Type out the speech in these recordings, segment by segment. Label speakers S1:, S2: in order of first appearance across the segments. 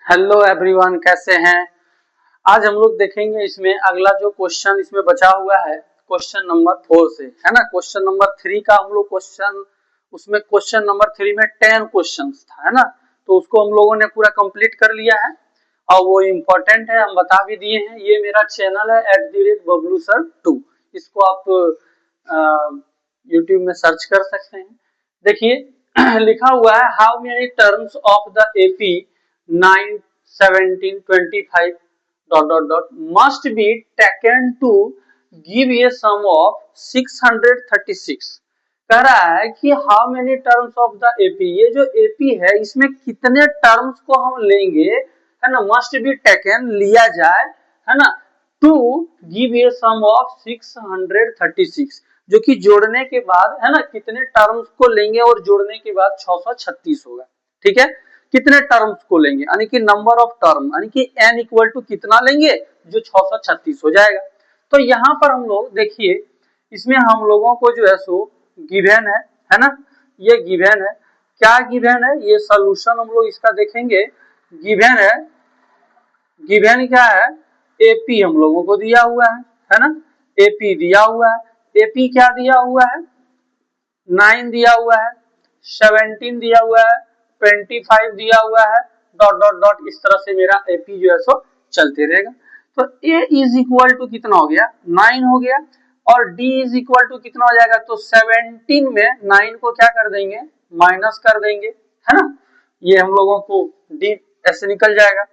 S1: Hello everyone, कैसे हैं। आज हम लोग देखेंगे इसमें अगला जो क्वेश्चन इसमें बचा हुआ है क्वेश्चन नंबर 4 से, है ना। क्वेश्चन नंबर 3 का हम लोग क्वेश्चन नंबर 3 में 10 क्वेश्चंस था, है ना। तो उसको हम लोगों ने पूरा कंप्लीट कर लिया है और वो इम्पोर्टेंट है, हम बता भी दिए हैं। ये मेरा चैनल है @BabluSir2, इसको आप यूट्यूब में सर्च कर सकते हैं। देखिए लिखा हुआ है how many terms of the AP 9, 17, 25 must be taken to give a sum of 636। कह रहा है कि how many terms of the AP, ये जो एपी है इसमें कितने टर्म्स को हम लेंगे, है ना। मस्ट बी टेकन, लिया जाए, है ना, to give a sum of 636, जो कि जोड़ने के बाद, है ना, कितने टर्म्स को लेंगे और जोड़ने के बाद 636 होगा। ठीक है, कितने टर्म्स को लेंगे यानी कि नंबर ऑफ टर्म, यानी कि n इक्वल टू कितना लेंगे जो 636 हो जाएगा। तो यहाँ पर हम लोग देखिए इसमें हम लोगों को जो है सो गिवन है ना। ये गिवन है, क्या गिवन है, ये सोल्यूशन हम लोग इसका देखेंगे। गिवन है, गिवन क्या है, एपी हम लोगों को दिया हुआ है ना। एपी दिया हुआ है, एपी क्या दिया हुआ है, 9 दिया हुआ है, 17 दिया हुआ है, 25 दिया हुआ है, डॉट डॉट डॉट, इस तरह से मेरा एपी जो है सो चलते रहेगा। तो ए इज इक्वल टू कितना हो गया, 9 हो गया, और डी इज इक्वल टू कितना हो जाएगा, तो 17 में 9 को क्या कर देंगे, माइनस कर देंगे, है ना। ये हम लोगों को डी ऐसे निकल जाएगा।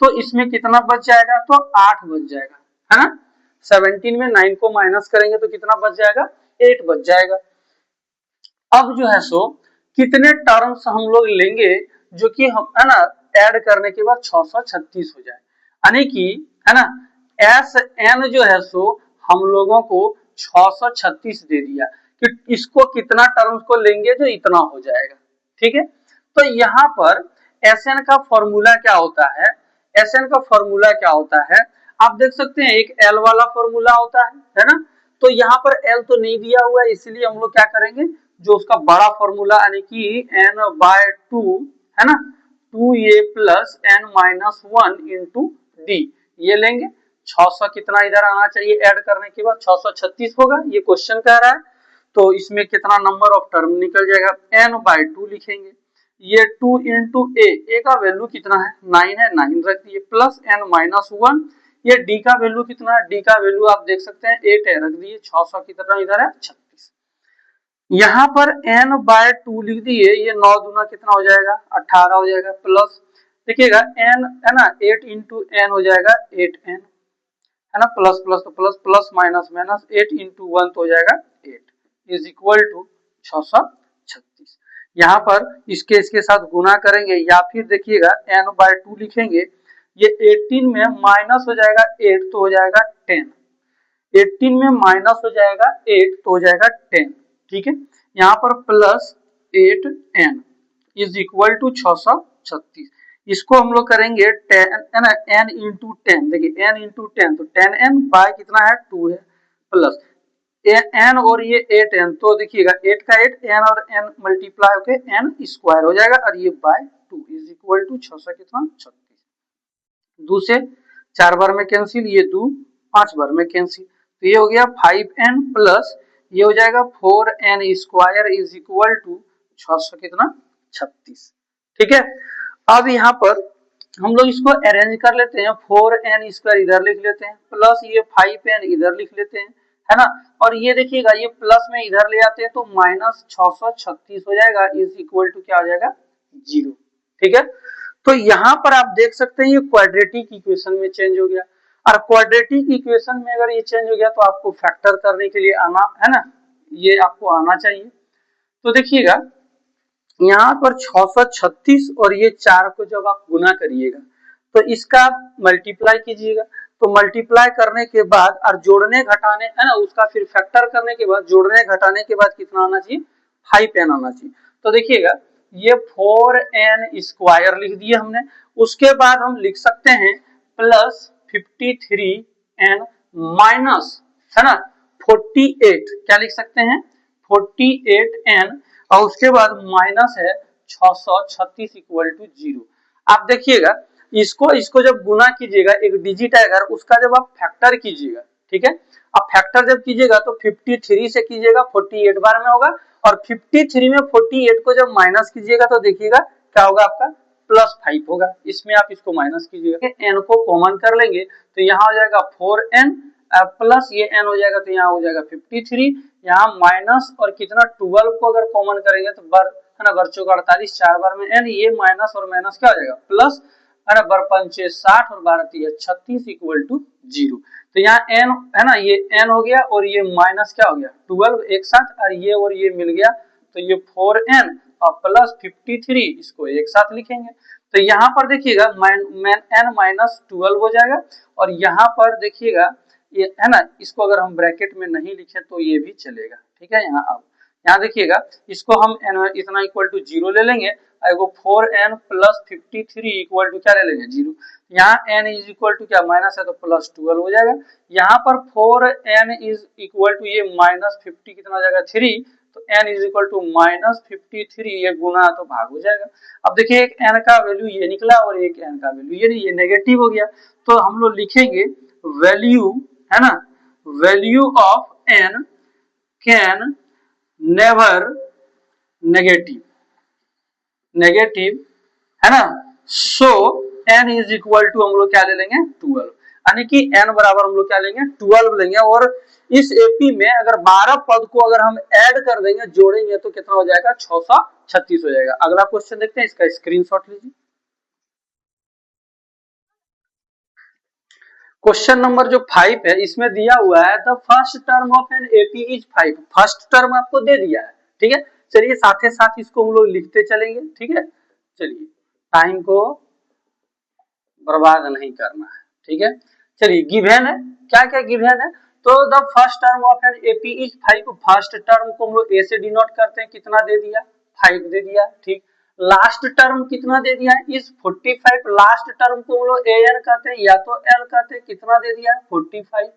S1: तो इसमें कितना बच जाएगा, तो 8 बच जाएगा, है ना। 17 में 9 को माइनस करेंगे तो कितना बच जाएगा, 8 बच जाएगा। अब जो है सो कितने टर्म्स हम लोग लेंगे जो कि हम, है ना, ऐड करने के बाद 636 हो जाए, यानी कि, है ना, एस एन जो है सो हम लोगों को 636 दे दिया कि इसको कितना टर्म्स को लेंगे जो इतना हो जाएगा। ठीक है, तो यहाँ पर एस एन का फॉर्मूला क्या होता है, एस एन का फॉर्मूला क्या होता है, आप देख सकते हैं एक एल वाला फॉर्मूला होता है ना। तो यहाँ पर एल तो नहीं दिया हुआ है, इसलिए हम लोग क्या करेंगे, जो उसका बड़ा फॉर्मूला यानी कि n/2, है ना, 2a plus n minus 1 into D, ये लेंगे। 600 कितना इधर आना चाहिए, ऐड करने के बाद 636 होगा, ये क्वेश्चन कह रहा है। तो इसमें कितना नंबर ऑफ टर्म निकल जाएगा, n/2 लिखेंगे। ये 2 इंटू ए का वैल्यू कितना है, 9 है, 9 रख दिए, प्लस n माइनस 1। ये डी का वैल्यू कितना है, डी का वैल्यू आप देख सकते हैं 8 है, रख दिए। 600 कितना इधर है, 36। यहाँ पर n/2 लिख दिए, ये 9 दूना कितना हो जाएगा, 18 हो जाएगा, प्लस देखिएगा n, है ना, 8 इंटू n हो जाएगा 8n, है ना, प्लस प्लस तो plus, plus minus minus, 8 into 1 तो हो जाएगा 8 इज इक्वल टू 636। यहाँ पर इसके साथ गुना करेंगे या फिर देखिएगा n/2 लिखेंगे, ये 18 में माइनस हो जाएगा 8 तो हो जाएगा 10, 18 में माइनस हो जाएगा 8 तो हो जाएगा 10। ठीक है, यहाँ पर plus 8n is equal to 636। इसको हम लोग करेंगे 10, है ना, n इंटू 10, देखिए n इंटू 10 तो 10n बाय कितना है, 2 है, प्लस n और ये 8n, तो देखिएगा 8 का 8, n और n मल्टीप्लाई होके n स्क्वायर हो जाएगा, और ये बाय 2 इज इक्वल टू 600 कितना, 36। 2 से 4 बार में कैंसिल, ये 2 5 बार में कैंसिल, तो ये हो गया 5n प्लस ये हो जाएगा 4n square is equal to 600 कितना, 36। ठीक है, अब यहाँ पर हम लोग इसको अरेंज कर लेते हैं, 4n स्क्वायर इधर लिख लेते हैं, प्लस ये 5n इधर लिख लेते हैं, है ना। और ये देखिएगा ये प्लस में इधर ले आते हैं तो माइनस 636 हो जाएगा, इज इक्वल टू क्या हो जाएगा, 0। ठीक है, तो यहाँ पर आप देख सकते हैं ये क्वाड्रेटिक इक्वेशन में चेंज हो गया, और क्वाड्रेटिक इक्वेशन में अगर ये चेंज हो गया तो आपको फैक्टर करने के लिए आना, है ना, ये आपको आना चाहिए। तो देखिएगा यहाँ पर 636 और ये 4 को जब आप गुना करिएगा तो इसका मल्टीप्लाई कीजिएगा, तो मल्टीप्लाई करने के बाद और जोड़ने घटाने, है ना, उसका फिर फैक्टर करने के बाद जोड़ने घटाने के बाद कितना आना चाहिए, 5n आना चाहिए। तो देखिएगा ये 4n स्क्वायर लिख दिया हमने, उसके बाद हम लिख सकते हैं प्लस 53n माइनस, है ना, 48, क्या लिख सकते हैं, 48n, और उसके बाद माइनस है 636 इक्वल टू 0। आप देखिएगा इसको इसको जब गुना कीजिएगा, एक डिजिट है अगर, उसका जब आप फैक्टर कीजिएगा, ठीक है, अब फैक्टर जब कीजिएगा तो 53 से कीजिएगा 48 बार में होगा, और 53 में 48 को जब माइनस कीजिएगा तो देखिएगा क्या होगा आपका, +5 होगा। इसमें आप इसको माइनस कीजिएगा, n को कॉमन कर लेंगे तो यहाँ हो जाएगा 4n प्लस ये n हो जाएगा तो यहाँ हो जाएगा 53, यहाँ माइनस और कितना 12 को अगर कॉमन करेंगे तो बर है ना, बच्चों का 48, 4 बार में n, ये माइनस और माइनस क्या हो जाएगा प्लस, है ना, बर 5 60 और 12 36 इक्वल टू 0। तो यहाँ n है ना, ये n हो गया और ये माइनस क्या हो गया 12 एक साथ, और ये मिल गया तो ये 4n और प्लस 53, इसको एक साथ लिखेंगे। तो यहाँ पर देखिएगा n माइनस 12 हो जाएगा, और यहाँ पर देखिएगा ये है ना, इसको अगर हम ब्रैकेट में नहीं लिखे तो ये भी चलेगा, ठीक है। यहाँ अब यहाँ देखिएगा, इसको हम n इतना इक्वल टू 0 ले लेंगे, वो 4n प्लस 53 इक्वल टू क्या ले लेंगे 0। यहाँ n इज इक्वल टू क्या माइनस है तो प्लस 12 हो जाएगा। यहाँ पर 4n इज इक्वल टू ये माइनस 50 कितना हो जाएगा 3, तो n is equal to minus 53, ये गुना तो भाग हो जाएगा। अब देखिए एक n का वैल्यू ये निकला और एक n का वैल्यू ये नहीं, ये नेगेटिव हो गया, तो हम लोग लिखेंगे वैल्यू, है ना, value of n can never negative, है ना। सो n इज इक्वल टू हम लोग क्या ले लेंगे 12, यानी कि n बराबर हम लोग क्या लेंगे 12 लेंगे, और इस एपी में अगर 12 पद को अगर हम ऐड कर देंगे, जोड़ेंगे तो कितना हो जाएगा 636 हो जाएगा। अगला क्वेश्चन देखते हैं, इसका स्क्रीनशॉट लीजिए। क्वेश्चन नंबर जो 5 है, इसमें दिया हुआ है the first term of an AP is 5। First term आपको दे दिया है, ठीक है। चलिए साथ ही साथ इसको हम लोग लिखते चलेंगे, ठीक है। चलिए टाइम को बर्बाद नहीं करना है, ठीक है। चलिए गिवन है, क्या क्या गिवन है, तो the first term of an AP is 5। First term को हम लोग ए से डिनोट करते हैं, कितना दे दिया 5 दे दिया, ठीक। लास्ट टर्म कितना दे दिया है इस 45, लास्ट टर्म को हम लोग एन कहते हैं या तो एल कहते हैं, कितना दे दिया है 45।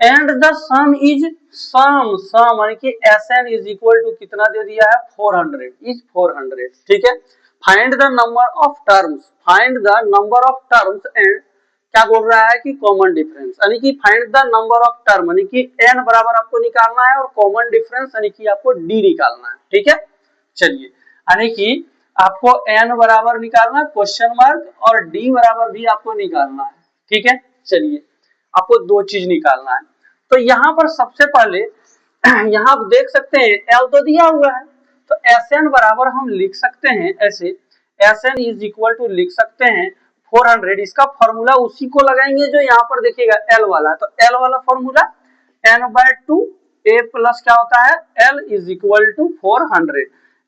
S1: And the sum is sum यानी कि एसएन इज इक्वल टू कितना दे दिया है 400 इज 400, ठीक है। Find the number of terms, find the number of terms and क्या बोल रहा है कि कॉमन डिफरेंस, यानी कि find the number of term, यानी कि एन बराबर आपको निकालना है और कॉमन डिफरेंस यानी कि आपको डी निकालना है, ठीक है। चलिए यानी कि आपको एन बराबर निकालना है क्वेश्चन मार्क, और डी बराबर भी आपको निकालना है, ठीक है। चलिए आपको दो चीज निकालना है, तो यहाँ पर सबसे पहले यहाँ आप देख सकते हैं एल तो दिया हुआ है, तो एस एन बराबर हम लिख सकते हैं ऐसे, S n is equal to लिख सकते हैं 400। इसका फॉर्मूला उसी को लगाएंगे जो यहाँ पर देखिएगा एल वाला, तो एल वाला फॉर्मूला n/2 a प्लस क्या होता है l is equal to 400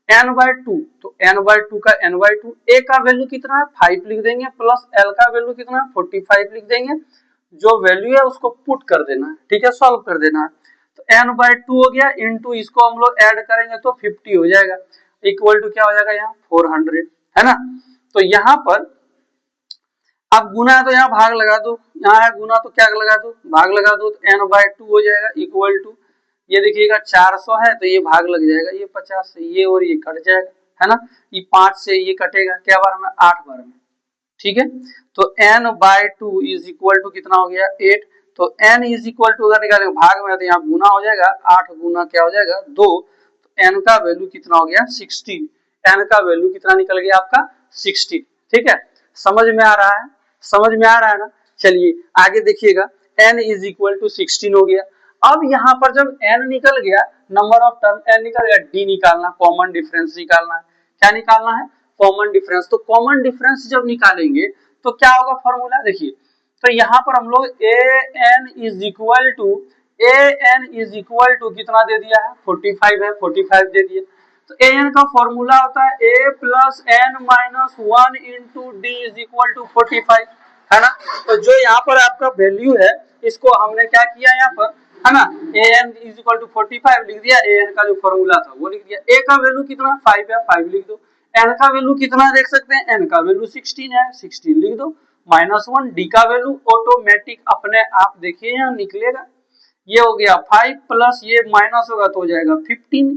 S1: n/2, तो n/2 का n/2, a का वैल्यू कितना है 5 लिख देंगे, प्लस l का वैल्यू कितना है 45 लिख देंगे, जो वैल्यू है उसको पुट कर देना है, ठीक है, सॉल्व कर देना है। तो n/2 हो गया, इनटू इसको हम लोग ऐड करेंगे तो 50 हो जाएगा, इक्वल टू क्या हो जाएगा यहाँ 400, है ना। तो यहाँ पर अब गुना है तो यहाँ भाग लगा दो, यहाँ है गुना तो क्या लगा दो भाग लगा दो, तो n/2 हो जाएगा इक्वल टू, ये देखिएगा 400 है तो ये भाग लग जाएगा, ये 50 से ये और ये कट जाएगा, है ना, ये 5 से ये कटेगा क्या बार में 8 बार में, ठीक है। तो n/2 इज इक्वल टू कितना हो गया 8, तो n इज इक्वल टू अगर निकालेंगे भाग में तो यहाँ गुना हो जाएगा, 8 गुना क्या हो जाएगा 2, तो n का वैल्यू कितना हो गया 60, n का वैल्यू कितना निकल गया आपका 60, ठीक है। समझ में आ रहा है, समझ में आ रहा है ना। चलिए आगे देखिएगा, n इज इक्वल टू 16 हो गया। अब यहाँ पर जब n निकल गया, नंबर ऑफ टर्म n निकल गया, d निकालना, कॉमन डिफरेंस निकालना है, क्या निकालना है कॉमन डिफरेंस। तो कॉमन डिफरेंस जब निकालेंगे तो क्या होगा फॉर्मूला देखिए, तो यहाँ पर हम लोग an इज इक्वल टू कितना दे दिया है 45 है, 45 दे दिया, तो an का फॉर्मूला होता है a plus n minus 1 into D is equal to 45, है ना। तो जो यहाँ पर आपका वैल्यू है इसको हमने क्या किया यहाँ पर, है ना, an इज इक्वल टू 45 लिख दिया, an का जो फॉर्मूला था वो लिख दिया, a का वैल्यू कितना 5 है 5 लिख दो, n का वैल्यू कितना देख सकते हैं n का वैल्यू 16 है 16 लिख दो, -1 d का वैल्यू ऑटोमेटिक अपने आप देखिए यहाँ निकलेगा, ये हो गया 5 प्लस ये माइनस होगा तो हो जाएगा 15,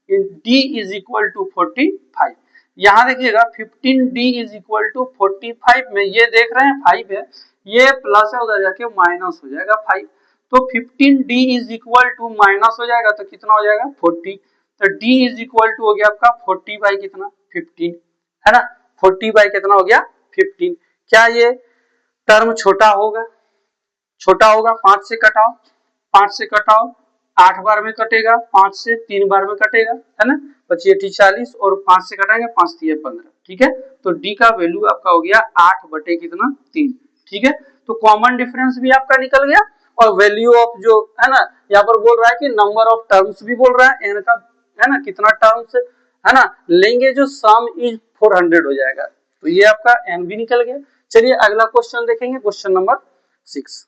S1: d इज इक्वल टू 45, यहाँ देखिएगा 15d इज इक्वल टू 45 में ये देख रहे हैं 5 है, ये प्लस है उधर जाके माइनस हो जाएगा 5, तो 15d is equal to minus हो जाएगा तो कितना हो जाएगा 40, तो d इज इक्वल टू हो गया आपका 40 बाई कितना 15, है ना, 40 बाई कितना हो गया 15। क्या ये टर्म छोटा होगा, छोटा होगा, 5 से कटाओ, 5 से कटाओ, 8 बार में कटेगा, 5 से 3 बार में कटेगा, है ना, 25 40 और 5 से कटाएंगे 5 3 15, ठीक है, तो डी का वैल्यू आपका हो गया 8 बटे कितना 3, ठीक है, तो कॉमन डिफरेंस भी आपका निकल गया और वैल्यू ऑफ जो है ना, यहाँ पर बोल रहा है कि नंबर ऑफ टर्म्स भी बोल रहा है एन का, है ना, कितना टर्म्स है ना लेंगे, जो सम इज 400 हो जाएगा, तो ये आपका एन भी निकल गया। चलिए अगला क्वेश्चन देखेंगे, क्वेश्चन नंबर 6।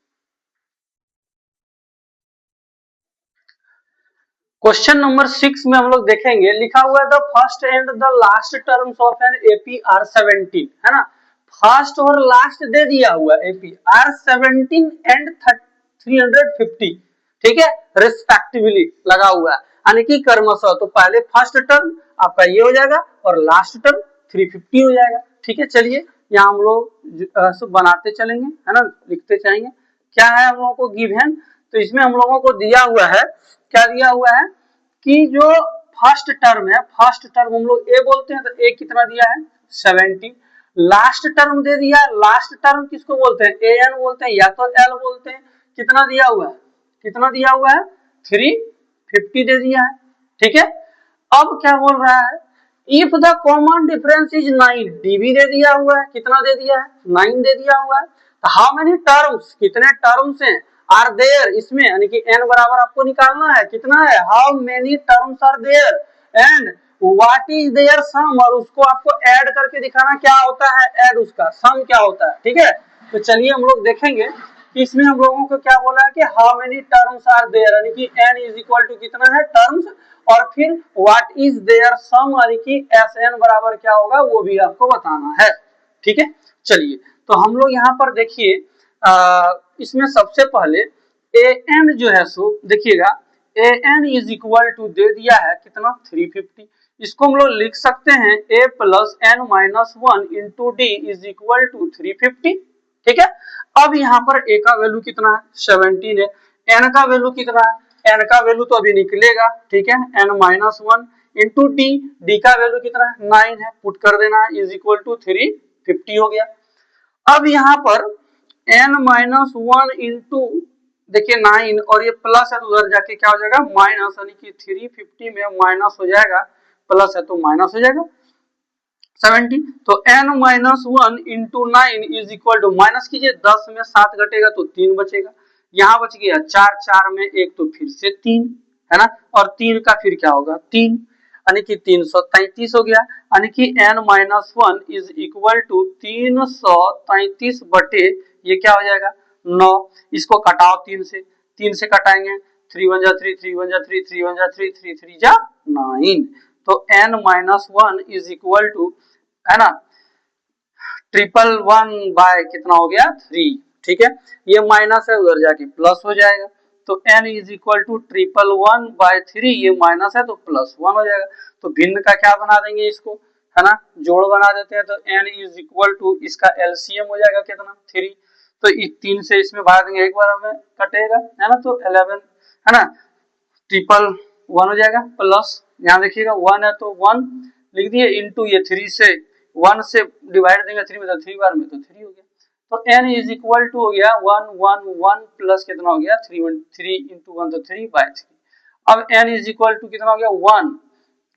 S1: क्वेश्चन नंबर 6 में हम लोग देखेंगे, लिखा हुआ है the first and the last terms of an AP are 17, है ना, फर्स्ट और लास्ट दे दिया हुआ एपी आर 17 एंड 350, ठीक है, रिस्पेक्टिवली लगा हुआ है, यानी कि क्रमशः, तो पहले फर्स्ट टर्म आपका ये हो जाएगा और लास्ट टर्म 350 हो जाएगा, ठीक है। चलिए यहाँ हम लोग बनाते चलेंगे, है ना, लिखते जाएंगे, क्या है हम लोगों को गिवन, तो इसमें हम लोगों को दिया हुआ है, क्या दिया हुआ है कि जो फर्स्ट टर्म है, फर्स्ट टर्म हम लोग ए बोलते हैं, तो ए कितना दिया है 70, लास्ट टर्म दे दिया, लास्ट टर्म किसको बोलते हैं ए एन बोलते हैं या तो एल बोलते हैं, कितना दिया हुआ है, कितना दिया हुआ है 350 दे दिया है, ठीक है। अब क्या बोल रहा है, if the common difference is 9, D भी दे दिया हुआ है, कितना दे दिया है 9 दे दिया हुआ है, तो हाउ मेनी टर्म्स, कितने टर्म्स हैं आर देयर, इसमें यानी कि n बराबर आपको निकालना है, कितना है, how many terms are there and what is there sum, और उसको आपको ऐड करके दिखाना क्या होता है, ऐड उसका सम क्या होता है, ठीक है। तो चलिए हम लोग देखेंगे कि इसमें हम लोगों को क्या बोला है कि how many terms are there, यानी कि n इज इक्वल टू कितना है टर्म्स, और फिर व्हाट इज देयर सम, यानी कि एस एन बराबर क्या होगा वो भी आपको बताना है, ठीक है। चलिए तो हम लोग यहाँ पर देखिए इसमें सबसे पहले ए एन जो है सो देखिएगा, A N is equal to दे दिया है कितना 350, इसको हम लोग लिख सकते हैं A plus N minus 1 into D is equal to 350, ठीक है। अब यहाँ पर ए का वैल्यू कितना है 17 है, एन का वैल्यू कितना है, एन का वैल्यू तो अभी निकलेगा, ठीक है, n minus 1 into d, d का वैल्यू कितना है 9 है, पुट कर देना है इज इक्वल टू 350 हो गया। अब यहाँ पर n माइनस 1 इंटू देखिए 9 और ये प्लस है तो उधर जाके क्या हो जाएगा माइनस, यानी कि 350 में माइनस हो जाएगा, प्लस है तो माइनस हो जाएगा 70, तो n minus 1 into 9 is equal to, minus कीजिए 10 में 7 घटेगा तो 3 बचेगा, यहाँ बच गया 4 4 में 1 तो फिर से 3, है ना, और 3 का फिर क्या होगा 3, यानी कि 333 हो गया, यानी कि n minus 1 is equal to 333 बटे ये क्या हो जाएगा 9, इसको कटाओ 3 से कटाएंगे 3 1 जा 3 3 1 जा 3 3 1 जा 3 3 3 जा 9, तो n minus 1 is equal to, है ना, 111 बाय कितना हो गया 3, ठीक है, ये माइनस है उधर जाके प्लस हो जाएगा, तो n is equal to 111 by 3, ये माइनस है तो प्लस 1 हो जाएगा, तो भिन्न का क्या बना देंगे इसको, है ना, जोड़ बना देते हैं, तो n इज इक्वल टू इसका एलसीएम हो जाएगा कितना 3, तो इस 3 से इसमें भाग देंगे एक बार हमें कटेगा, है ना, तो 11, है ना, 111 हो जाएगा, प्लस यहाँ देखिएगा 1 है तो 1 लिख दिए इंटू ये 3 से 1 से डिवाइड देंगे 3 में तो 3 बार में तो 3 हो गया, तो n इज इक्वल टू हो गया 1 1 1 प्लस कितना हो गया 3 1 3 इंटू 1 तो 3 बाय 3, अब n इज इक्वल टू कितना हो गया 1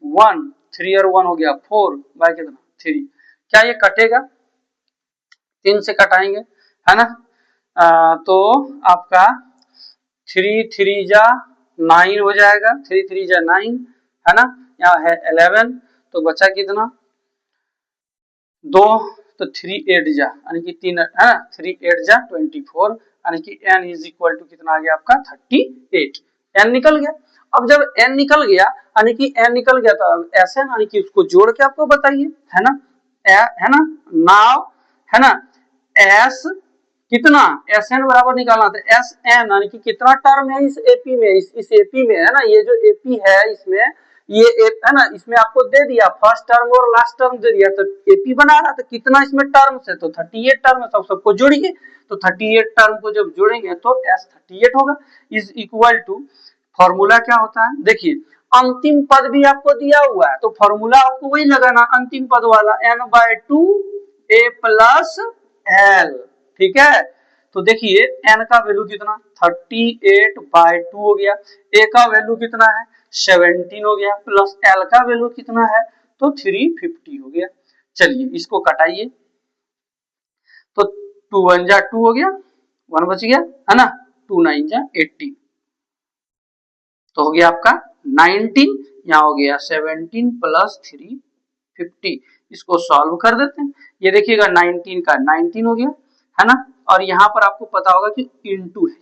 S1: 1 3 और 1 हो गया 4 बाय कितना 3, क्या ये कटेगा 3 से कटाएंगे, है ना, तो आपका 3 3 जा 9 हो जाएगा, 3 3 जा 9, है ना, यहाँ है 11, तो बचा कितना 2, तो 3 8 जा यानी कि 3, है ना, 3 8 जा 24, यानी कि n इज इक्वल टू कितना आ गया आपका 38, n निकल गया। अब जब n निकल गया यानी कि n निकल गया तो अब Sn यानी कि उसको जोड़ के आपको बताइए, है ना, है ना, नाउ, है ना, s कितना Sn बराबर निकालना था Sn यानी कि कितना टर्म है इस एपी में, इस एपी में, है ना, ये जो एपी है इसमें ये है ना, इसमें आपको दे दिया फर्स्ट टर्म और लास्ट टर्म दे दिया, तो एपी बना रहा था, कितना इसमें टर्म्स है, तो 38 टर्म है, सब सबको जोड़िए, तो 38 टर्म को जब जोड़ेंगे तो S38 होगा, इज इक्वल टू, फॉर्मूला क्या होता है देखिए, अंतिम पद भी आपको दिया हुआ है, तो फॉर्मूला आपको वही लगाना अंतिम पद वाला, n/2 a प्लस l, ठीक है। तो देखिए n का वैल्यू कितना 38/2 हो गया, a का वैल्यू कितना है 17 हो गया, प्लस l का वैल्यू कितना है तो 350 हो गया। चलिए इसको कटाइए, तो 2 1 जा 2 हो गया, 1 बच गया है ना, 2 9 जा 18, तो हो गया आपका 19, यहाँ हो गया 17 प्लस 350, इसको सॉल्व कर देते हैं, ये देखिएगा 19 का 19 हो गया है ना, और यहाँ पर आपको पता होगा कि इनटू है,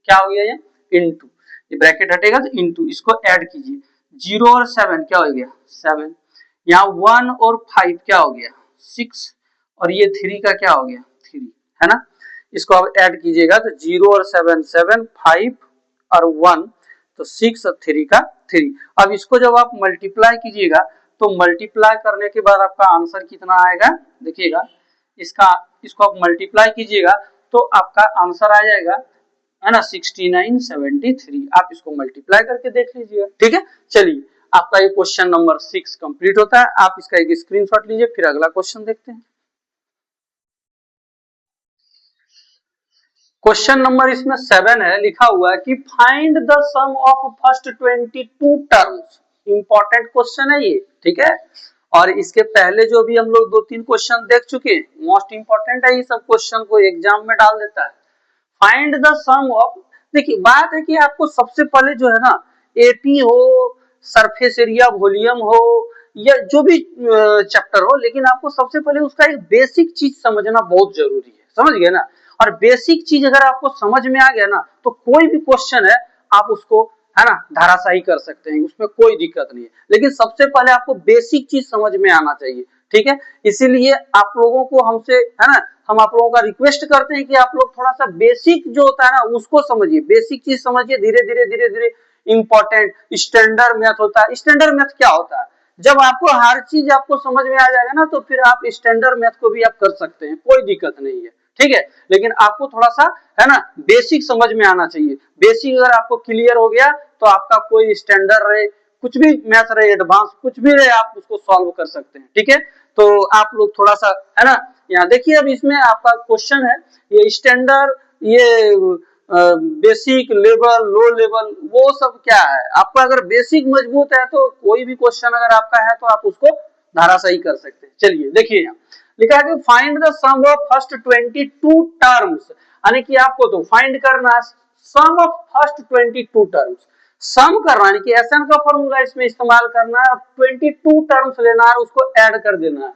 S1: क्या हो गया ये इनटू, ये ब्रैकेट हटेगा तो इनटू, इसको ऐड कीजिए, 0 और 7 क्या हो गया 7, यहाँ 1 और 5 क्या हो गया 6, और ये 3 का क्या हो गया 3 है ना, इसको आप ऐड कीजिएगा तो 0 और 7 7, 5 और 1, तो 6 और 3 का 3। अब इसको जब आप मल्टीप्लाई कीजिएगा तो मल्टीप्लाई करने के बाद आपका आंसर कितना आएगा देखिएगा, इसका इसको आप मल्टीप्लाई कीजिएगा तो आपका आंसर आ जाएगा है ना 6973, आप इसको मल्टीप्लाई करके देख लीजिएगा, ठीक है। चलिए आपका ये क्वेश्चन नंबर 6 कंप्लीट होता है, आप इसका एक स्क्रीनशॉट लीजिए, फिर अगला क्वेश्चन देखते हैं। क्वेश्चन नंबर इसमें 7 है, लिखा हुआ है कि find the sum of first 22 terms, important question है ये, ठीक है, और इसके पहले जो भी हम लोग 2-3 क्वेश्चन देख चुके हैं, मोस्ट इंपॉर्टेंट है, ये सब क्वेश्चन को एग्जाम में डाल देता है। फाइंड द सम ऑफ, देखिए बात है कि आपको सबसे पहले जो है ना एपी हो, सरफेस एरिया वॉल्यूम हो, या जो भी चैप्टर हो, लेकिन आपको सबसे पहले उसका एक बेसिक चीज समझना बहुत जरूरी है, समझ गए ना, और बेसिक चीज अगर आपको समझ में आ गया ना तो कोई भी क्वेश्चन है आप उसको है ना धाराशाही कर सकते हैं, उसमें कोई दिक्कत नहीं है, लेकिन सबसे पहले आपको बेसिक चीज समझ में आना चाहिए, ठीक है। इसीलिए आप लोगों को हमसे है ना, हम आप लोगों का रिक्वेस्ट करते हैं कि आप लोग थोड़ा सा बेसिक जो होता है ना उसको समझिए, बेसिक चीज समझिए, धीरे धीरे इंपॉर्टेंट स्टैंडर्ड मैथ होता है। स्टैंडर्ड मैथ क्या होता है, जब आपको हर चीज आपको समझ में आ जाएगा ना तो फिर आप स्टैंडर्ड मैथ को भी आप कर सकते हैं, कोई दिक्कत नहीं है, ठीक है, लेकिन आपको थोड़ा सा है ना बेसिक समझ में आना चाहिए। बेसिक अगर आपको क्लियर हो गया तो आपका कोई स्टैंडर्ड रहे, कुछ भी मैथ रहे, एडवांस कुछ भी रहे, आप उसको सॉल्व कर सकते हैं, ठीक है। तो आप लोग थोड़ा सा है ना, यहाँ देखिए अब इसमें आपका क्वेश्चन है ये स्टैंडर्ड, ये बेसिक लेवल, लो लेवल, वो सब क्या है, आपका अगर बेसिक मजबूत है तो कोई भी क्वेश्चन अगर आपका है तो आप उसको धाराशाही कर सकते हैं। चलिए देखिए यहाँ लिखा है कि find the sum of first 22 terms, यानी कि आपको तो फाइंड करना है sum of first 22 terms, sum करना है कि एसएन का फॉर्मूला इसमें इस्तेमाल करना है, 22 टर्म्स लेना है, उसको ऐड कर देना है,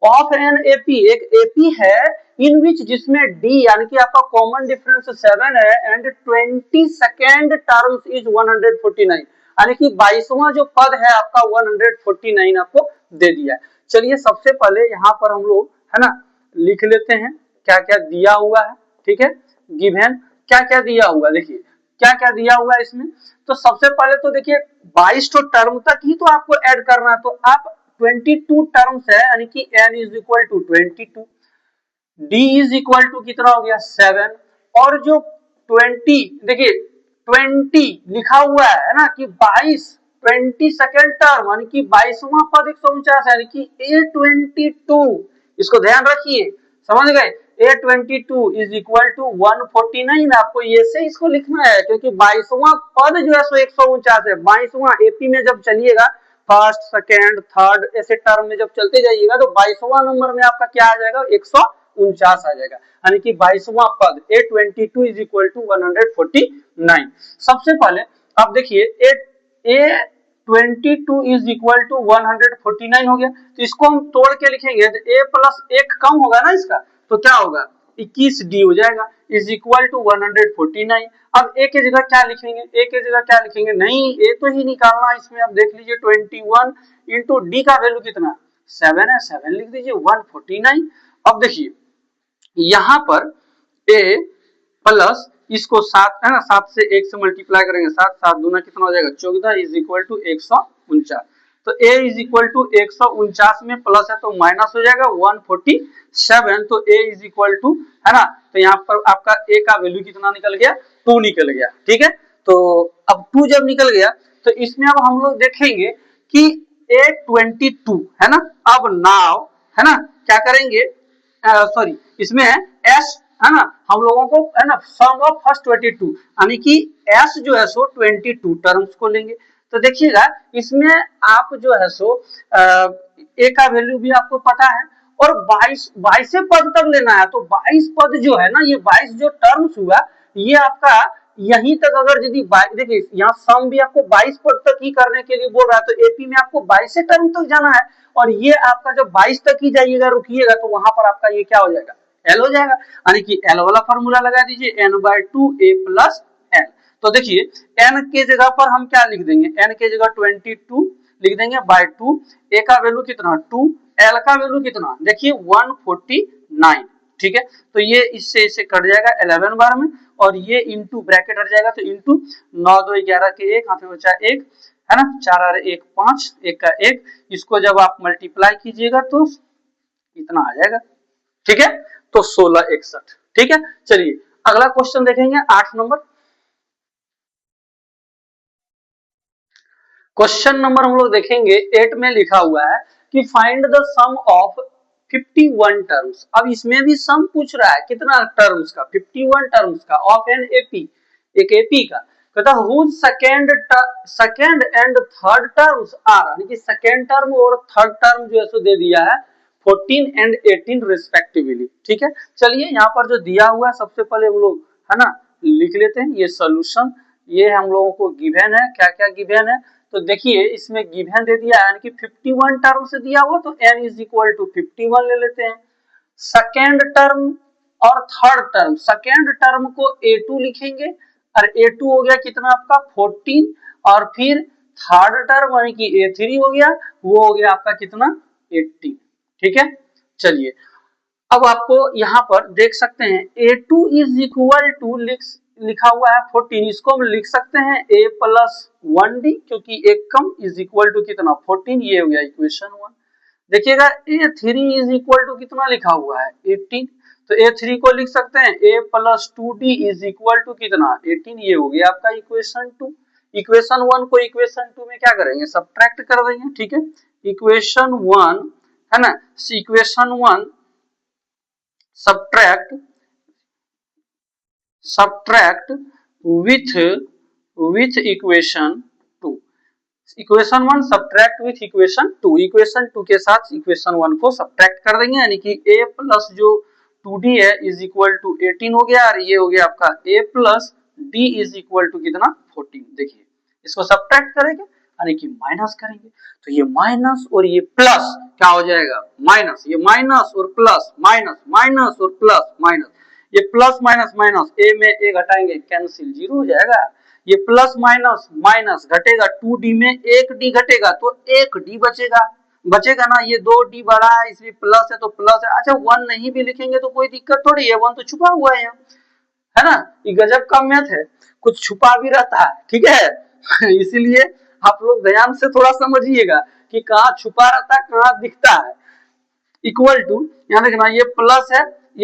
S1: ऑफ एन एपी, एक एपी है इन विच जिसमें डी यानी कि आपका कॉमन डिफरेंस 7 है एंड 22nd टर्म्स इज 149, यानी कि 22वां जो पद है आपका 149 आपको दे दिया है। चलिए सबसे पहले यहाँ पर हम लोग है ना लिख लेते हैं क्या क्या दिया हुआ है, ठीक है, गिवन क्या क्या दिया हुआ, देखिए क्या क्या दिया हुआ है इसमें, तो सबसे पहले तो देखिए 22 तो टर्म तक ही तो आपको ऐड करना है, तो आप 22 टर्म्स है यानी कि n is equal to 22, d is equal to कितना हो गया 7, और जो 20 देखिए 20 लिखा हुआ है ना कि 22 22nd टर्म यानी कि 22वां पद 149 यानी कि A22, इसको ध्यान रखिए, समझ गए, A22 इज इक्वल टू 149, आपको ये से इसको लिखना है क्योंकि 22वां पद जो है सो 149 है, 22वां एपी में जब चलिएगा फर्स्ट सेकेंड थर्ड ऐसे टर्म में जब चलते जाइएगा तो 22वां नंबर में आपका क्या आ जाएगा 149 आ जाएगा, यानी कि 22वां पद A22 इज इक्वल टू 149। सबसे पहले आप देखिए A22 इज इक्वल टू 149 हो गया, तो इसको हम तोड़ के लिखेंगे तो A प्लस 1 कम होगा ना इसका, तो क्या होगा 21D हो जाएगा इज इक्वल टू 149। अब ए की जगह क्या लिखेंगे, ए की जगह क्या लिखेंगे, नहीं ए तो ही निकालना है इसमें, अब देख लीजिए 21 इंटू डी का वैल्यू कितना 7 है, 7 लिख दीजिए 149। अब देखिए यहाँ पर ए प्लस इसको 7 है ना, 7 से 1 से मल्टीप्लाई करेंगे, 7 7 दूना कितना हो जाएगा 14 इज इक्वल टू 149, 149। तो a इज इक्वल टू 149 में प्लस है तो माइनस हो जाएगा 147। तो a इज इक्वल टू, है ना, तो यहाँ पर आपका a का वैल्यू कितना निकल गया, 2 निकल गया। ठीक है, तो अब 2 जब निकल गया तो इसमें अब हम लोग देखेंगे कि a22 है ना। अब नाउ, है ना, क्या करेंगे, सॉरी इसमें है s, है ना, हम लोगों को, है ना, सम ऑफ फर्स्ट 22 यानी कि s जो है सो 22 टर्म्स को लेंगे। तो देखिएगा इसमें आप जो है सो a का वैल्यू भी आपको पता है और 22 पद तक लेना है। तो 22 पद जो है ना, ये 22 जो टर्म्स हुआ ये आपका यहीं तक, अगर यदि देखिए यहाँ सम भी आपको 22 पद तक ही करने के लिए बोल रहा है, तो एपी में आपको 22 टर्म तक जाना है और ये आपका जब 22 तक ही जाइएगा, रुकिएगा, तो वहां पर आपका ये क्या हो जाएगा, एल हो जाएगा। यानी कि एल वाला फॉर्मूला लगा दीजिए, n/2 a प्लस एल। तो देखिए n के जगह पर हम क्या लिख देंगे, n के जगह 22 लिख देंगे बाय 2, a का वैल्यू कितना 2, l का वैल्यू कितना देखिए 149। ठीक है, तो ये इससे इसे कट जाएगा 11 बार में और ये इंटू ब्रैकेट हट जाएगा, तो इंटू 9 2 11 के 1 हाथ में बचा 1, है ना, 4 और 1 5, 1 का 1, इसको जब आप मल्टीप्लाई कीजिएगा तो इतना आ जाएगा। ठीक है, तो 1661। ठीक है, चलिए अगला क्वेश्चन देखेंगे 8 नंबर। क्वेश्चन नंबर हम लोग देखेंगे 8 में लिखा हुआ है कि find the sum of 51 terms. अब इसमें भी सम पूछ रहा है कितना टर्म्स का, 51 टर्म्स का ऑफ एन एपी, एक एपी का। कहता whose second and third terms are, यानी कि सेकंड टर्म और थर्ड टर्म जो है सो दे दिया है 14 एंड 18 रिस्पेक्टिवली। ठीक है, चलिए यहाँ पर जो दिया हुआ है सबसे पहले हम लोग, है ना, लिख लेते हैं ये सोल्यूशन। ये हम लोगों को गिवन है, क्या क्या गिवन है, तो देखिए इसमें गिवन दे दिया है कि 51 टर्म से दिया हुआ, तो n इज इक्वल टू 51 ले लेते हैं। सेकेंड टर्म और थर्ड टर्म, सेकेंड टर्म को a2 लिखेंगे और a2 हो गया कितना आपका 14, और फिर थर्ड टर्म यानी कि a3 हो गया, वो हो गया आपका कितना 18। ठीक है, चलिए अब आपको यहाँ पर देख सकते हैं a2 इज इक्वल टू लिखा हुआ है 14, इसको हम लिख सकते हैं a प्लस 1d, क्योंकि एक कम इज इक्वल टू कितना 14, ये हो गया इक्वेशन 1। देखिएगा a3 इज इक्वल टू कितना लिखा हुआ है 18, तो a3 को लिख सकते हैं a plus 2d is equal to कितना 18, ये हो गया आपका इक्वेशन 2। इक्वेशन 1 को इक्वेशन 2 में क्या करेंगे, सब्ट्रैक्ट कर देंगे। ठीक है, इक्वेशन 1, है ना, equation 1 subtract with equation 2, equation 1 subtract with equation 2, equation 2 के साथ इक्वेशन 1 को सब्ट्रैक्ट कर देंगे, यानी कि a प्लस जो 2d है इज इक्वल टू 18 हो गया और ये हो गया आपका a plus d is equal to कितना 14। देखिए इसको सब्ट्रैक्ट करेंगे यानी कि माइनस करेंगे, तो ये माइनस और ये प्लस क्या हो जाएगा माइनस, ये माइनस और प्लस, माइनस माइनस और प्लस माइनस, ये प्लस माइनस माइनस, a में a घटाएंगे कैंसिल 0 हो जाएगा, ये प्लस माइनस माइनस घटेगा 2d में 1d घटेगा तो 1d बचेगा ना, ये 2d बड़ा है इसलिए प्लस है तो प्लस है। अच्छा 1 नहीं भी लिखेंगे तो कोई दिक्कत थोड़ी है, 1 तो छुपा हुआ है यहाँ, है ना, ये गजब का मैथ है, कुछ छुपा भी रहता है। ठीक है इसीलिए आप लोग ध्यान से थोड़ा समझिएगा कि कहाँ छुपा रहता है कहाँ दिखता है। इक्वल टू यहाँ देखना, ये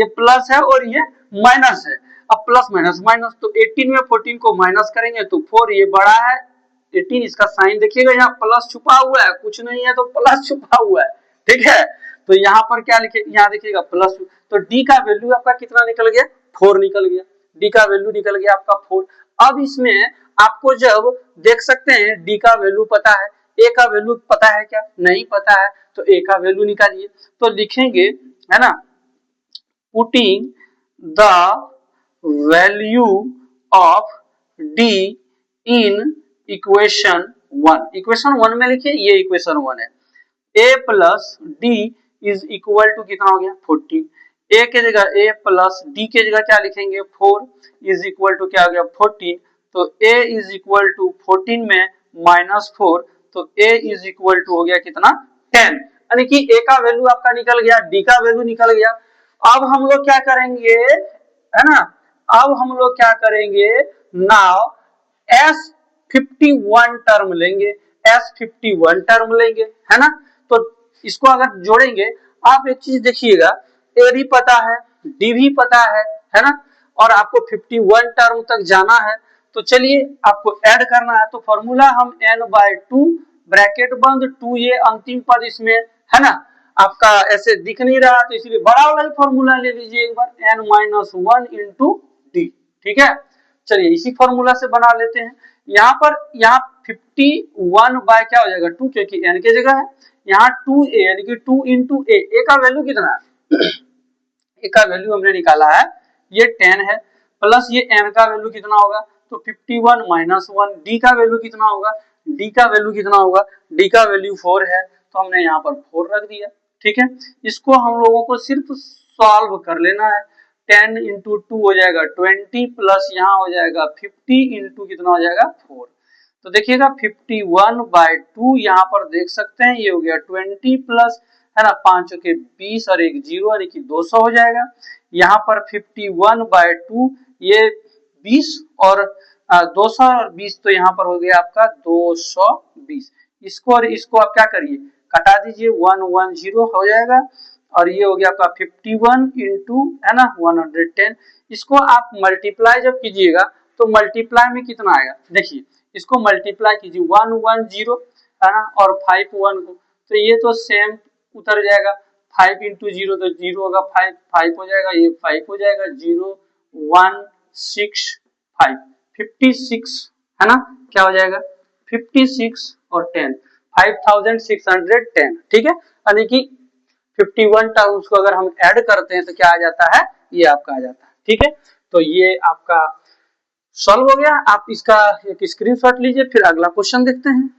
S1: प्लस है और ये माइनस है। अब प्लस माइनस माइनस, तो 18 में 14 को माइनस करेंगे तो 4, ये बड़ा है 18, इसका साइन देखिएगा यहाँ प्लस छुपा हुआ है, कुछ नहीं है तो प्लस छुपा हुआ है। ठीक है, तो यहाँ पर क्या लिखे, यहाँ देखिएगा प्लस, तो डी का वैल्यू आपका कितना निकल गया 4 निकल गया, डी का वैल्यू निकल गया आपका 4। अब इसमें आपको जब देख सकते हैं डी का वैल्यू पता है, ए का वैल्यू पता है क्या, नहीं पता है, तो ए का वैल्यू निकालिए, तो लिखेंगे, है ना, putting the value of d in equation 1, equation 1 में लिखिए, ये इक्वेशन 1 है, a plus d is equal to कितना हो गया 14, a के जगह a प्लस डी के जगह क्या लिखेंगे 4 इज इक्वल टू क्या हो गया 14, तो a इज इक्वल टू 14 में माइनस 4, तो a इज इक्वल टू हो गया कितना 10, यानी कि a का वैल्यू आपका निकल गया, d का वैल्यू निकल गया। अब हम लोग क्या करेंगे, है ना, अब हम लोग क्या करेंगे, नाउ s 51 टर्म लेंगे, S51 टर्म लेंगे, है ना। तो इसको अगर जोड़ेंगे, आप एक चीज देखिएगा, ए भी पता है, डी भी पता है ना, और आपको 51 टर्म तक जाना है। तो चलिए आपको ऐड करना है, तो फॉर्मूला हम n/2 ब्रैकेट बंद 2a अंतिम पद इसमें, है ना, आपका ऐसे दिख नहीं रहा, तो इसलिए बड़ा वाला फॉर्मूला ले लीजिए एक बार, n-1 इंटू डी, ठीक है। चलिए इसी फॉर्मूला से बना लेते हैं। यहाँ पर यहाँ 51 बाय क्या हो जाएगा 2, क्योंकि n की जगह है, यहाँ 2a यानी कि 2 इंटू ए का वैल्यू कितना है ए का वैल्यू हमने निकाला है ये 10 है, प्लस ये n का वैल्यू कितना होगा, तो 51 माइनस 1। डी का वैल्यू कितना होगा, डी का वैल्यू कितना होगा, डी का वैल्यू 4 है, तो हमने यहाँ पर 4 रख दिया, ठीक है। इसको हम लोगों को सिर्फ सॉल्व कर लेना है। 10 इंटू 2 हो जाएगा 20, प्लस यहाँ हो जाएगा 50 इंटू कितना हो जाएगा 4। तो देखिएगा 51/2 यहाँ पर देख सकते हैं, ये हो गया 20 प्लस, है ना, 5 के 20 और एक 0 यानी कि 200 हो जाएगा। यहाँ पर 51/2 ये 20 और 200 और 20, तो यहाँ पर हो गया आपका 220। इसको और इसको आप क्या करिए, कटा दीजिए, 110 हो जाएगा, और ये हो गया आपका 51 इंटू, है ना, 110। इसको आप मल्टीप्लाई जब कीजिएगा तो मल्टीप्लाई में कितना आएगा, देखिए इसको मल्टीप्लाई कीजिए 110, है ना, और 51 को, तो ये तो सेम उतर जाएगा, 5 इंटू 0 तो 0 होगा, 5 5 हो जाएगा, ये 5 हो जाएगा, 0 1 6 5 56, है ना, क्या हो जाएगा 56 और 10 5610, ठीक है। यानी कि 51 टर्म्स को अगर हम ऐड करते हैं तो क्या आ जाता है, ये आपका आ जाता है, ठीक है। तो ये आपका सॉल्व हो गया। आप इसका एक स्क्रीनशॉट लीजिए, फिर अगला क्वेश्चन देखते हैं।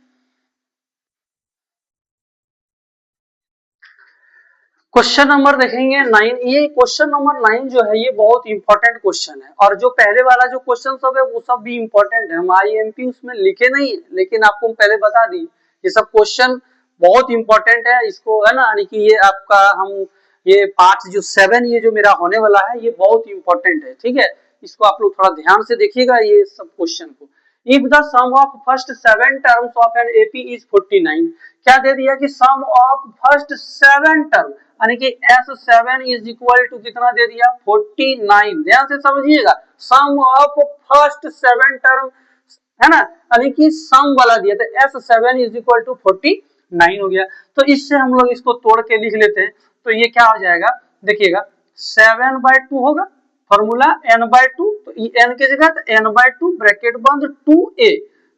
S1: क्वेश्चन नंबर देखेंगे 9। ये क्वेश्चन नंबर 9 जो है ये बहुत इंपॉर्टेंट क्वेश्चन है, और जो पहले वाला जो क्वेश्चन सब है वो सब भी इंपॉर्टेंट है। हम IMP उसमें लिखे नहीं है, लेकिन आपको पहले बता दी ये सब क्वेश्चन बहुत इंपॉर्टेंट है। इसको, है ना, यानी कि ये आपका हम ये पार्ट जो 7 ये जो मेरा होने वाला है ये बहुत इंपॉर्टेंट है, ठीक है। इसको आप लोग थोड़ा ध्यान से देखिएगा ये सब क्वेश्चन को। If the sum of first 7 terms of an AP is 49, क्या दे दिया कि सम ऑफ फर्स्ट 7 टर्म, यानी कि S7 इज इक्वल टू कितना दे दिया 49। ध्यान से समझिएगा, सम ऑफ फर्स्ट 7 टर्म, है ना, यानी कि सम वाला दिया था, S7 इज इक्वल टू 49 हो गया। तो इससे हम लोग इसको तोड़ के लिख लेते हैं, तो ये क्या हो जाएगा, देखिएगा 7/2 होगा, फॉर्मूला n/2, तो n की जगह तो n/2 ब्रैकेट बंद 2a,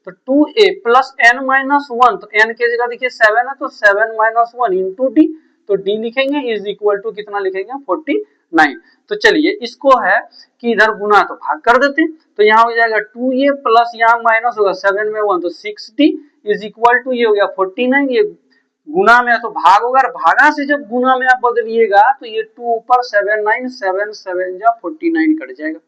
S1: तो 2a प्लस n-1, तो n की जगह देखिए 7 है तो 7 - 1 इंटू डी, तो d लिखेंगे इज इक्वल टू कितना लिखेंगे 49। तो चलिए इसको है कि इधर गुना तो भाग कर देते हैं, तो यहाँ हो जाएगा 2a प्लस यहाँ माइनस होगा 7 में 1 तो 6d इज इक्वल टू ये हो गया 49। ये गुना में तो भाग होगा, भागा से जब गुना में आप बदलिएगा तो ये 2 ऊपर 7 9 7 7 जा 49 कट जाएगा।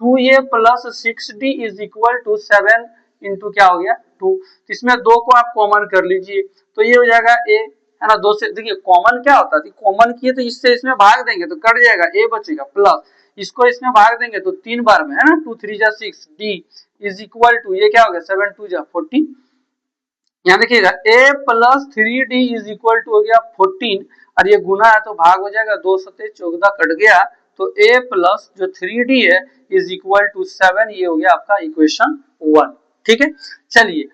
S1: 2a plus 6d is equal to 7 into क्या हो गया 2, इसमें 2 को आप कॉमन कर लीजिए, तो ये हो जाएगा a, है ना। 2 से देखिए कॉमन क्या होता है, कॉमन किए तो इससे इसमें भाग देंगे तो कट जाएगा, a बचेगा, प्लस इसको इसमें भाग देंगे तो 3 बार में, है ना, 2 3 जा 6 d इज इक्वल टू ये क्या हो गया 7 2 जा 14। यहाँ देखिएगा a plus 3d is equal to हो गया 14, और ये गुना है तो भाग हो जाएगा, 2 सते 14 कट गया, तो a प्लस जो 3d है इज इक्वल टू 7, ये हो गया आपका इक्वेशन 1, ठीक है। चलिए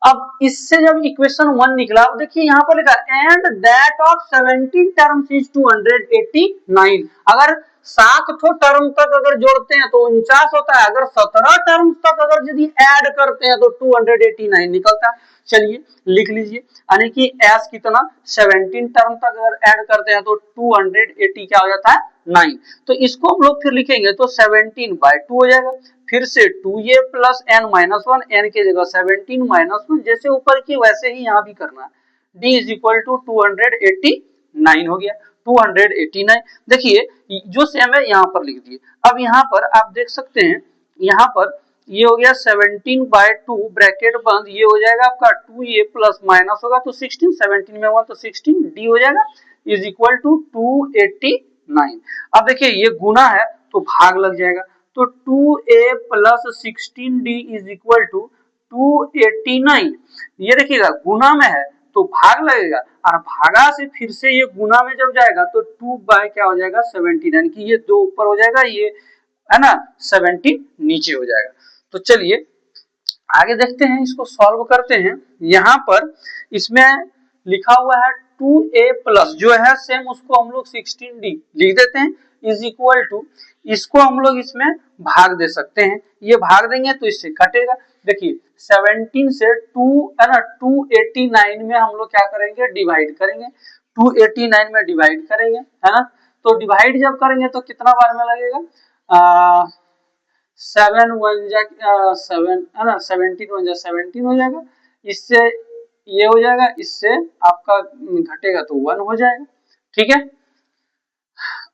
S1: अब इससे जब इक्वेशन 1 निकला, देखिए यहाँ पर लिखा and that of 17 terms is 289। अगर 7 टर्म तक अगर जोड़ते हैं तो 49 होता है, अगर 17 टर्म तक अगर यदि ऐड करते हैं तो 289 निकलता है। चलिए लिख लीजिए, यानी कि s कितना 17 टर्म तक अगर ऐड करते हैं तो 280 क्या हो जाता है 9। तो इसको हम लोग फिर लिखेंगे तो 17/2 हो जाएगा, फिर से 2a प्लस n-1, n की जगह 17 -1, जैसे ऊपर की वैसे ही यहाँ भी करना है, d इज इक्वल टू 289 हो गया 289। देखिए जो सेम है यहाँ पर लिख दिए। अब यहाँ पर आप देख सकते हैं, यहाँ पर ये हो गया 17/2 ब्रैकेट बंद, ये हो जाएगा आपका 2a प्लस माइनस होगा तो 16, 17 में 1 तो 16 d हो जाएगा इज इक्वल टू 289। अब देखिए ये गुना है तो भाग लग जाएगा, तो 2a plus 16d is equal to 289, ये देखिएगा गुना में है तो भाग लगेगा और भागा से फिर से ये गुना में जब जाएगा तो 2 बाय क्या हो जाएगा 17, यानी कि ये 2 ऊपर हो जाएगा, ये है ना 17 नीचे हो जाएगा। तो चलिए आगे देखते हैं, इसको सॉल्व करते हैं। यहाँ पर इसमें लिखा हुआ है 2a प्लस जो है सेम उसको हम लोग 16d लिख देते हैं इज इक्वल टू, इसको हम लोग इसमें भाग दे सकते हैं, ये भाग देंगे तो इससे कटेगा। देखिए 17 से 2 है ना 289 में हम लोग क्या करेंगे डिवाइड करेंगे, 289 में डिवाइड करेंगे है ना, तो डिवाइड जब करेंगे तो कितना बार में लगेगा 7 1 जा 7 है ना 17 1 जा 17 हो जाएगा, इससे ये हो जाएगा, इससे आपका घटेगा तो 1 हो जाएगा। ठीक है,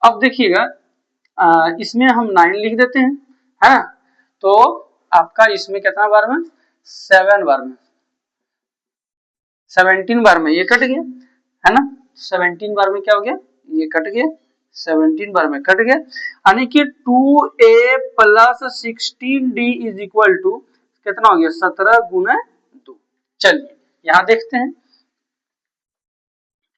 S1: अब देखिएगा इसमें हम 9 लिख देते हैं है ना, तो आपका इसमें कितना बार में 7 बार में 17 बार में ये कट गया है ना, 17 बार में क्या हो गया ये कट गया, 17 बार में कट गया, यानी कि 2a plus 16d is equal to कितना हो गया 17 गुना 2। चलिए यहां देखते हैं,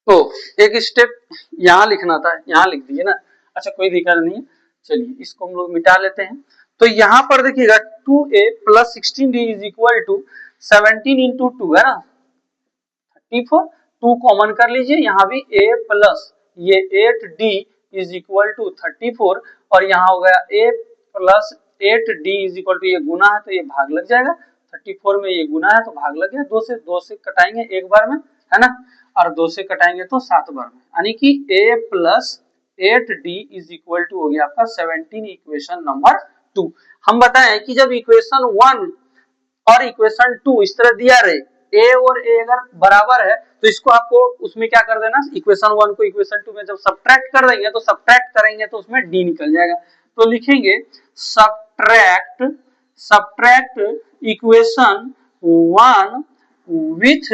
S1: तो एक स्टेप यहां लिखना था, यहां लिख दिए ना, अच्छा कोई दिक्कत नहीं है, चलिए इसको हम लोग मिटा लेते हैं। तो यहां पर देखिएगा 2a plus 16d is equal to 17 into 2 है ना 34, 2 कॉमन कर लीजिए, यहाँ भी a प्लस ये 8d इज इक्वल टू 34 और यहाँ हो गया a plus 8d is equal to, ये गुना है तो ये भाग लग जाएगा, 34 में ये गुना है तो भाग लग गया, 2 से कटाएंगे एक बार में है ना, और 2 से कटाएंगे तो 7 बार में, यानी कि a plus 8d is equal to हो गया आपका 17 इक्वेशन नंबर 2। हम बताएं कि जब इक्वेशन 1 और इक्वेशन 2 इस तरह दिया रहे, a और a अगर बराबर है तो इसको आपको उसमें क्या कर देना, इक्वेशन 1 को इक्वेशन 2 में जब सब्ट्रैक्ट कर देंगे तो सब्ट्रैक्ट करेंगे तो उसमें d निकल जाएगा, तो लिखेंगे subtract equation 1 with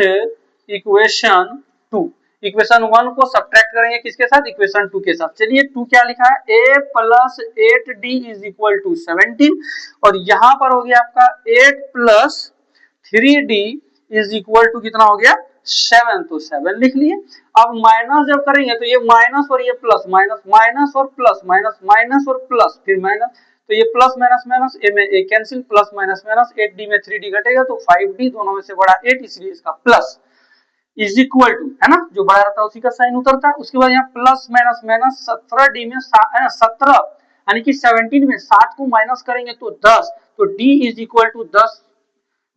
S1: equation 2, equation 1 को सब्ट्रैक्ट करेंगे किसके साथ इक्वेशन 2 के साथ। चलिए 2 क्या लिखा है a plus 8d is equal to 17 और यहां पर हो गया आपका 8 plus 3d is equal to कितना हो गया 7, तो 7 लिख लिए। अब माइनस जब करेंगे तो ये माइनस और ये प्लस, माइनस माइनस और प्लस, माइनस माइनस और प्लस, फिर माइनस, तो ये प्लस माइनस माइनस ए में A cancel, plus minus minus 8d में 3d घटेगा तो 5d, दोनों में से बड़ा 8 इसलिए इसका प्लस इज इक्वल टू है ना, जो बड़ा रहता है उसी का साइन उतरता है। उसके बाद यहाँ प्लस माइनस माइनस 17d में है ना 17 यानी कि 17 में 7 को माइनस करेंगे तो 10, तो d इज इक्वल टू 10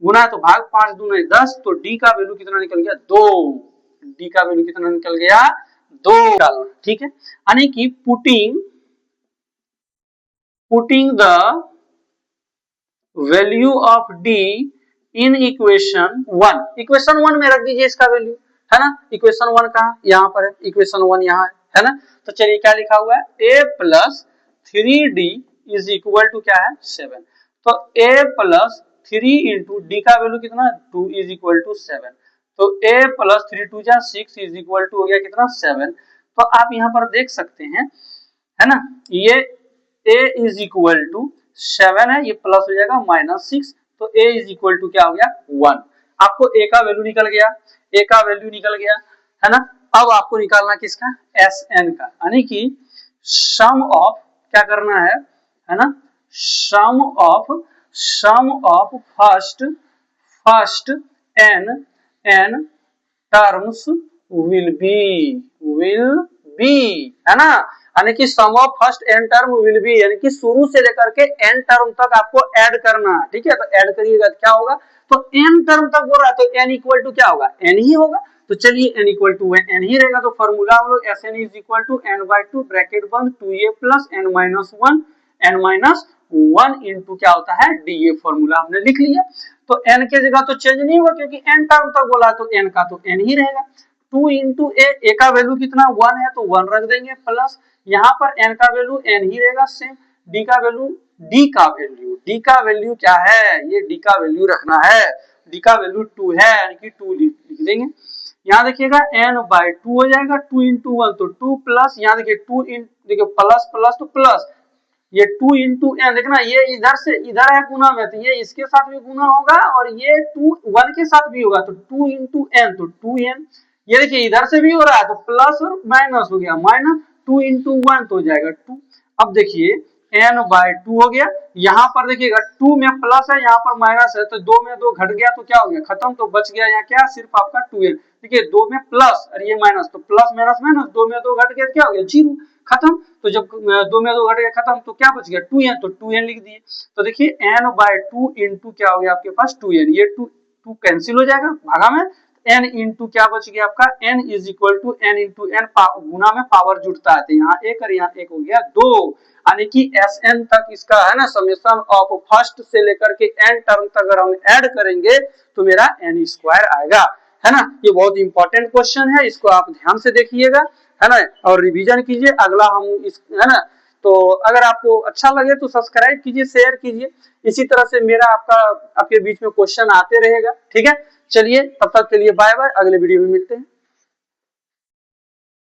S1: गुना तो भाग 5 दूने 10, तो d का वैल्यू कितना निकल गया 2, d का वैल्यू कितना निकल गया 2 डालना। ठीक है, यानी कि putting the value of d in equation 1, equation 1 में रख दीजिए इसका वैल्यू है ना, इक्वेशन 1 कहां यहां पर है, इक्वेशन 1 यहां है ना, तो चलिए क्या लिखा हुआ है a plus 3d is equal to क्या है 7, तो a प्लस 3 इंटू डी का वैल्यू कितना 2 इज इक्वल टू 7, तो a प्लस 3 2 जा 6 इज इक्वल टू हो गया कितना 7। तो आप यहाँ पर देख सकते हैं है ना, ये a इज इक्वल टू 7 है, ये प्लस हो जाएगा -6, तो a इज इक्वल टू क्या हो गया 1, आपको a का वैल्यू निकल गया, a का वैल्यू निकल गया है ना। अब आपको निकालना किसका Sn का, यानी कि सम ऑफ क्या करना है ना, sum of first n terms will be है ना, यानी कि sum of first n term will be, यानी कि शुरू से लेकर के n टर्म तक आपको ऐड करना है। ठीक है, तो ऐड करिएगा क्या होगा, तो n टर्म तक बोल रहा है तो n इक्वल टू क्या होगा n ही होगा, तो चलिए n इक्वल टू n ही रहेगा, तो फॉर्मूला हम लोग Sn is equal to n/2 bracket बंद 2a प्लस n-1 इंटू क्या होता है da, फॉर्मूला हमने लिख लिया। तो n के जगह तो चेंज नहीं होगा क्योंकि n टर्म तक बोला तो n का तो n ही रहेगा, 2 इंटू a का वैल्यू कितना 1 है तो 1 रख देंगे, प्लस यहाँ पर n का वैल्यू n ही रहेगा सेम, d का वैल्यू क्या है, ये d का वैल्यू रखना है, d का वैल्यू 2 है यानी कि 2 लिख देंगे। यहाँ देखिएगा n/2 हो जाएगा, 2 इंटू 1 तो 2 प्लस यहाँ देखिए 2 देखिए प्लस प्लस तो प्लस ये 2 इंटू एन, देखना ये इधर से इधर है गुना में, तो ये इसके साथ भी गुना होगा और ये 2 1 के साथ भी होगा, तो 2 इंटू एन, तो 2n। ये देखिए इधर से भी हो रहा है तो प्लस और माइनस हो गया, माइनस 2 इंटू 1 तो हो जाएगा 2। अब देखिए n/2 हो गया, यहाँ पर देखिएगा 2 में प्लस है यहाँ पर माइनस है, तो 2 में 2 घट गया तो क्या हो गया खत्म, तो बच गया यहाँ क्या सिर्फ आपका 2n। देखिए 2 में प्लस और ये माइनस, तो प्लस माइनस माइनस 2 में 2 घट गया क्या हो गया 0 खत्म। तो जब 2 में 2 घट गया खत्म तो क्या बच गया 2n, तो 2n लिख दिए। तो देखिए n/2 इंटू क्या हो गया आपके पास 2n, ये 2 कैंसिल हो जाएगा भागा में, n इंटू क्या बच गया आपका n is equal to n into n, गुना में पावर जुड़ता है तो यहाँ एक और यहाँ एक हो गया 2, यानी कि Sn तक इसका है ना समेशन ऑफ फर्स्ट से लेकर के n टर्म तक अगर हम ऐड करेंगे तो मेरा n स्क्वायर आएगा, है ना। ये बहुत इंपॉर्टेंट क्वेश्चन है, इसको आप ध्यान से देखिएगा, है ना, और रिवीजन कीजिए। अगला हम इस, है ना, तो अगर आपको अच्छा लगे तो सब्सक्राइब कीजिए, शेयर कीजिए, इसी तरह से मेरा आपके बीच में क्वेश्चन आते रहेगा, ठीक है। चलिए तब तक के लिए बाय बाय, अगले वीडियो में मिलते हैं।